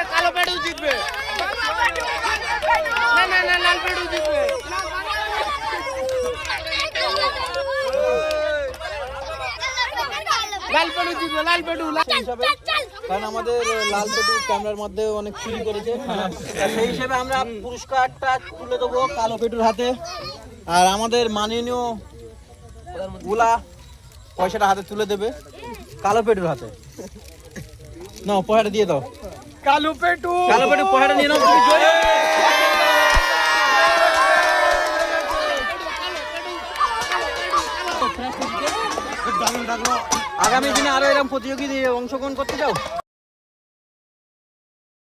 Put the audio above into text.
কালো পেটু জিতবে না না না লাল পেটু জিতবে লাল পেটু জিতবে লাল পেটু কারণ আমাদের লাল পেটু ক্যামেরার মধ্যে অনেক চুরি করেছে সেই হিসেবে আমরা পুরস্কারটা তুলে দেবো কালো পেটুর হাতে আর আমাদের মাননীয় গুলা পয়সাটা হাতে তুলে দেবে কালো পেটুর হাতে নাও পয়সাটা দিয়ে দাও কালো পেটু পয়সাটা নিয়ে নাও আগামী দিনে আরো এরকম প্রতিযোগী অংশগ্রহণ করতে চাও।